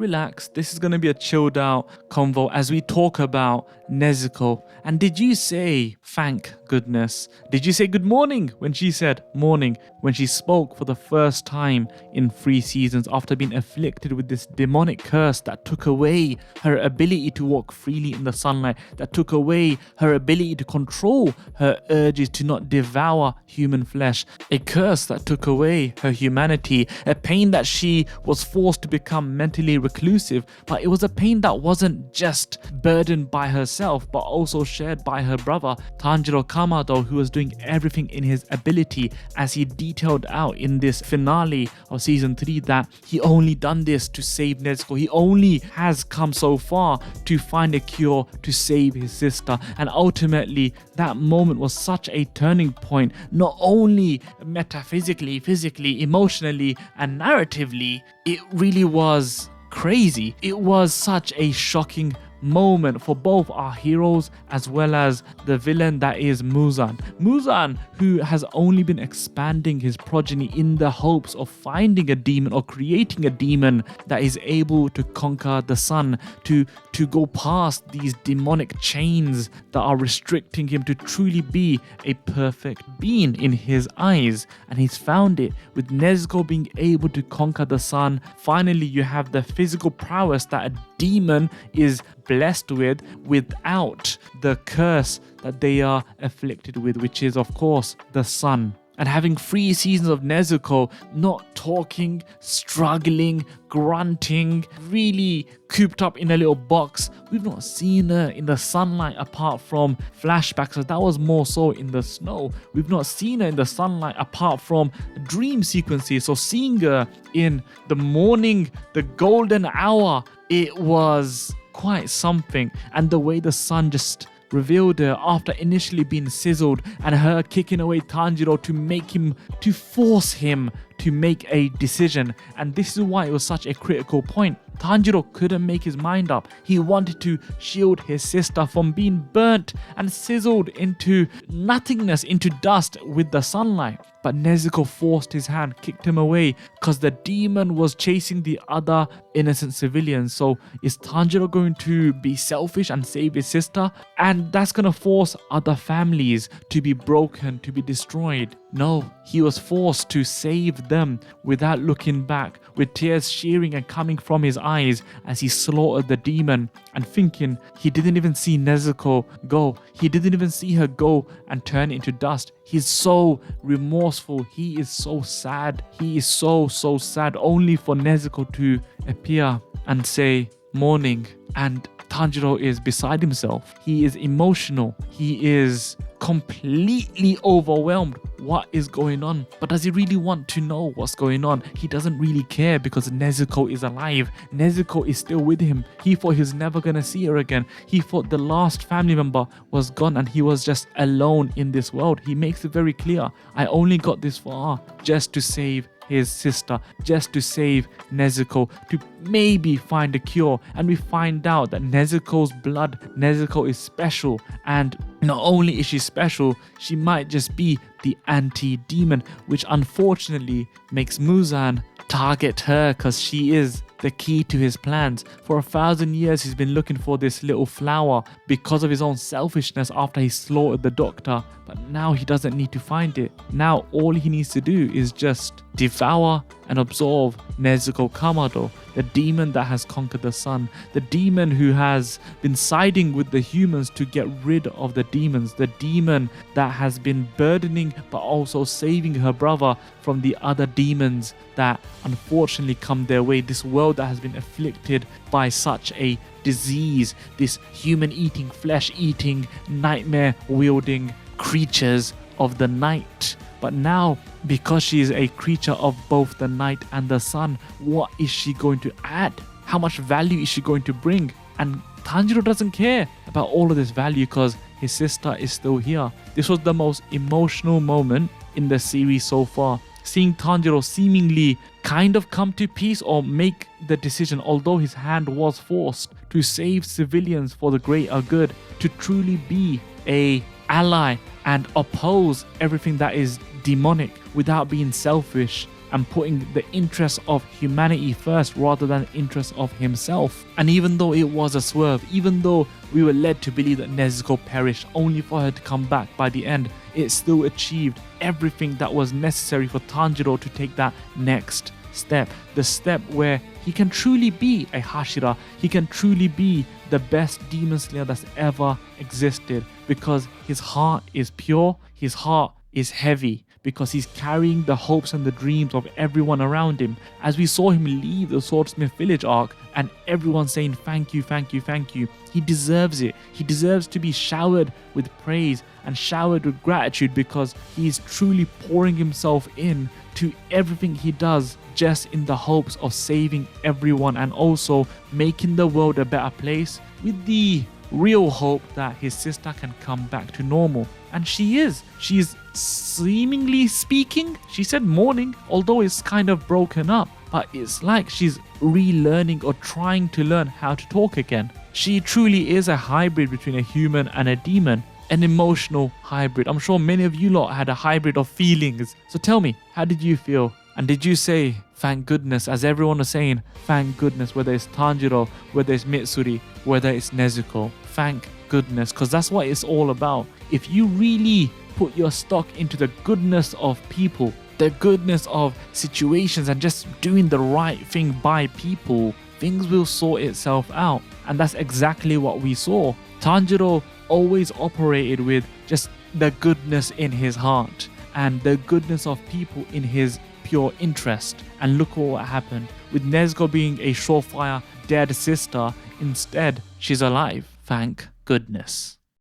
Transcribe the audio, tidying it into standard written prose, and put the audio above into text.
relax. This is going to be a chilled out convo as we talk about Nezuko. And did you say thank goodness? Did you say good morning when she said morning? When she spoke for the first time in 3 seasons after being afflicted with this demonic curse that took away her ability to walk freely in the sunlight, that took away her ability to control her urges to not devour human flesh, a curse that took away her humanity, a pain that she was forced to become mentally reclusive, but it was a pain that wasn't just burdened by herself but also shared by her brother Tanjiro Kamado, who was doing everything in his ability, as he detailed out in this finale of season 3 that he only done this to save Nezuko. He only has come so far to find a cure to save his sister, and ultimately that moment was such a turning point, not only metaphysically, physically, emotionally and narratively. It really was crazy. It was such a shocking moment for both our heroes as well as the villain that is Muzan. Muzan, who has only been expanding his progeny in the hopes of finding a demon or creating a demon that is able to conquer the sun, to go past these demonic chains that are restricting him to truly be a perfect being in his eyes. And he's found it with Nezuko being able to conquer the sun. Finally, you have the physical prowess that a demon is blessed with without the curse that they are afflicted with, which is of course the sun. And having 3 seasons of Nezuko not talking, struggling, grunting, really cooped up in a little box. We've not seen her in the sunlight apart from flashbacks, so that was more so in the snow. We've not seen her in the sunlight apart from dream sequences. So seeing her in the morning, the golden hour, it was quite something. And the way the sun just revealed her after initially being sizzled, and her kicking away Tanjiro to force him to make a decision. And this is why it was such a critical point. Tanjiro couldn't make his mind up. He wanted to shield his sister from being burnt and sizzled into nothingness, into dust with the sunlight. But Nezuko forced his hand, kicked him away, because the demon was chasing the other innocent civilians. So is Tanjiro going to be selfish and save his sister? And that's going to force other families to be broken, to be destroyed. No, he was forced to save them without looking back, with tears shearing and coming from his eyes as he slaughtered the demon, and thinking he didn't even see Nezuko go. He didn't even see her go and turn into dust. He's so remorseful. He is so sad. He is so sad, only for Nezuko to appear and say morning. And Tanjiro is beside himself. He is emotional. He is completely overwhelmed. What is going on? But does he really want to know what's going on? He doesn't really care, because Nezuko is alive. Nezuko is still with him. He thought he was never gonna see her again. He thought the last family member was gone and he was just alone in this world. He makes it very clear. I only got this far just to save his sister, just to save Nezuko, to maybe find a cure. And we find out that Nezuko's blood, Nezuko is special. And not only is she special, she might just be the anti-demon, which unfortunately makes Muzan target her, because she is the key to his plans. For 1,000 years he's been looking for this little flower because of his own selfishness after he slaughtered the doctor, but now he doesn't need to find it. Now all he needs to do is just devour and absorb Nezuko Kamado, the demon that has conquered the sun, the demon who has been siding with the humans to get rid of the demons, the demon that has been burdening but also saving her brother from the other demons that unfortunately come their way. This world that has been afflicted by such a disease, this human eating, flesh eating, nightmare wielding creatures of the night. But now, because she is a creature of both the night and the sun, what is she going to add? How much value is she going to bring? And Tanjiro doesn't care about all of this value because his sister is still here. This was the most emotional moment in the series so far. Seeing Tanjiro seemingly kind of come to peace or make the decision, although his hand was forced, to save civilians for the greater good, to truly be an ally and oppose everything that is demonic without being selfish. and putting the interests of humanity first rather than the interests of himself. And even though it was a swerve, even though we were led to believe that Nezuko perished only for her to come back by the end, it still achieved everything that was necessary for Tanjiro to take that next step. The step where he can truly be a Hashira. He can truly be the best demon slayer that's ever existed, because his heart is pure, his heart is heavy, because he's carrying the hopes and the dreams of everyone around him. As we saw him leave the Swordsmith Village arc and everyone saying thank you, thank you, thank you, he deserves it. He deserves to be showered with praise and showered with gratitude, because he is truly pouring himself in to everything he does just in the hopes of saving everyone and also making the world a better place, with the real hope that his sister can come back to normal. And she is. She's seemingly speaking. She said morning, although it's kind of broken up, but it's like she's relearning or trying to learn how to talk again. She truly is a hybrid between a human and a demon, an emotional hybrid. I'm sure many of you lot had a hybrid of feelings. So tell me, how did you feel? And did you say, thank goodness, as everyone was saying, thank goodness, whether it's Tanjiro, whether it's Mitsuri, whether it's Nezuko, thank goodness, because that's what it's all about. If you really put your stock into the goodness of people, the goodness of situations, and just doing the right thing by people, things will sort itself out. And that's exactly what we saw. Tanjiro always operated with just the goodness in his heart and the goodness of people in his pure interest. And look at what happened. With Nezuko being a surefire dead sister, instead she's alive. Thank goodness.